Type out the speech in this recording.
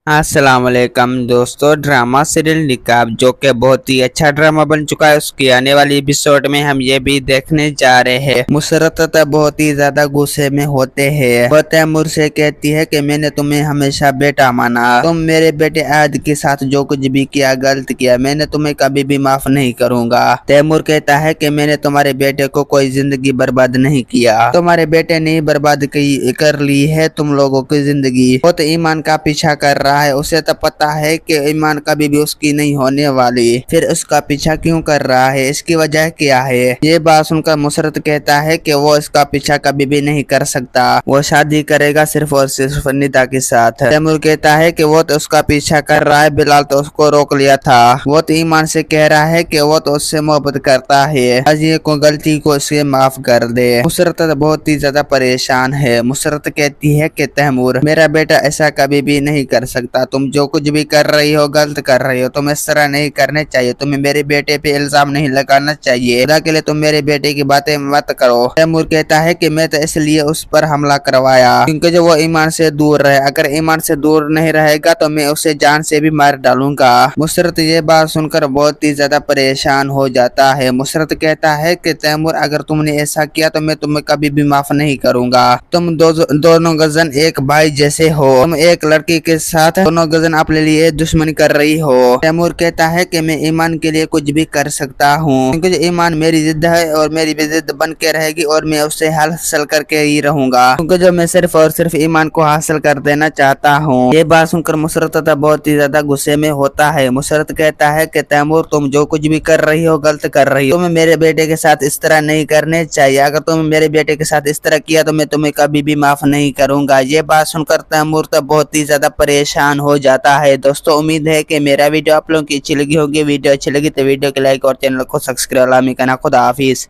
अस्सलाम वालेकुम दोस्तों। ड्रामा सीरियल निकाब जो कि बहुत ही अच्छा ड्रामा बन चुका है, उसकी आने वाली एपिसोड में हम ये भी देखने जा रहे हैं। मुसरत बहुत ही ज्यादा गुस्से में होते हैं। वो तैमूर से कहती है कि मैंने तुम्हें हमेशा बेटा माना, तुम मेरे बेटे आद के साथ जो कुछ भी किया गलत किया, मैंने तुम्हें कभी भी माफ नहीं करूंगा। तैमूर कहता है कि मैंने तुम्हारे बेटे को कोई जिंदगी बर्बाद नहीं किया, तुम्हारे बेटे ने बर्बाद कर ली है तुम लोगों की जिंदगी। वो तो ईमान का पीछा कर रहा है, उसे तो पता है कि ईमान कभी भी उसकी नहीं होने वाली, फिर उसका पीछा क्यों कर रहा है, इसकी वजह क्या है। ये बात सुनकर मुसरत कहता है कि वो इसका पीछा कभी भी नहीं कर सकता, वो शादी करेगा सिर्फ और सिर्फ निदा के साथ। तैमूर कहता है कि वो तो उसका पीछा कर रहा है, बिलाल तो उसको रोक लिया था। वो तो ईमान से कह रहा है कि वो तो उससे मोहब्बत करता है, आज ये को गलती को उसे माफ कर दे। मुसरत बहुत ही ज्यादा परेशान है। मुसरत कहती है कि तैमूर मेरा बेटा ऐसा कभी भी नहीं कर सकता, तुम जो कुछ भी कर रही हो गलत कर रही हो, तुम इस तरह नहीं करने चाहिए, तुम्हें मेरे बेटे पे इल्जाम नहीं लगाना चाहिए, खुदा के लिए तुम मेरे बेटे की बातें मत करो। तैमूर कहता है कि मैं तो इसलिए उस पर हमला करवाया क्योंकि जो वो ईमान से दूर रहे, अगर ईमान से दूर नहीं रहेगा तो मैं उसे जान से भी मार डालूंगा। मुसरत ये बात सुनकर बहुत ही ज्यादा परेशान हो जाता है। मुसरत कहता है कि तैमूर अगर तुमने ऐसा किया तो मैं तुम्हें कभी भी माफ नहीं करूंगा, तुम दोनों गजन एक भाई जैसे हो, तुम एक लड़की के साथ दोनों गजन अपने लिए दुश्मनी कर रही हो। तैमूर कहता है कि मैं ईमान के लिए कुछ भी कर सकता हूँ क्योंकि ईमान मेरी जिद है और मेरी भी जिद बन के रहेगी और मैं उससे हासिल करके ही रहूंगा क्योंकि जो मैं सिर्फ और सिर्फ ईमान को हासिल कर देना चाहता हूँ। ये बात सुनकर मुसरत बहुत ही ज्यादा गुस्से में होता है। मुसरत कहता है कि तैमूर तुम जो कुछ भी कर रही हो गलत कर रही हो, तुम्हें मेरे बेटे के साथ इस तरह नहीं करने चाहिए, अगर तुम मेरे बेटे के साथ इस तरह किया तो मैं तुम्हें कभी भी माफ नहीं करूंगा। ये बात सुनकर तैमूर तो बहुत ही ज्यादा परेशान हो जाता है। दोस्तों उम्मीद है कि मेरा वीडियो आप लोगों की अच्छी लगी होगी। वीडियो अच्छी लगी तो वीडियो को लाइक और चैनल को सब्सक्राइब करना। खुदा हाफिज।